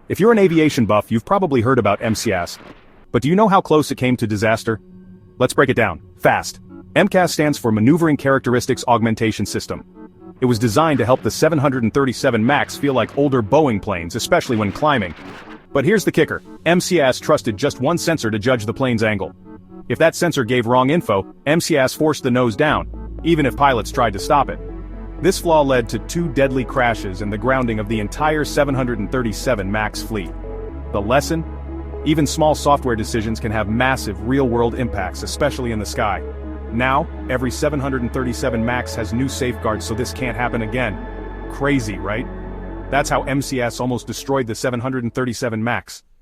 If you're an aviation buff, you've probably heard about mcas. But do you know how close it came to disaster? Let's break it down, fast. MCAS stands for Maneuvering Characteristics Augmentation System. It was designed to help the 737 MAX feel like older Boeing planes, especially when climbing. But here's the kicker, MCAS trusted just one sensor to judge the plane's angle. If that sensor gave wrong info, MCAS forced the nose down, even if pilots tried to stop it. This flaw led to 2 deadly crashes and the grounding of the entire 737 MAX fleet. The lesson? Even small software decisions can have massive real-world impacts, especially in the sky. Now, every 737 MAX has new safeguards so this can't happen again. Crazy, right? That's how MCAS almost destroyed the 737 MAX.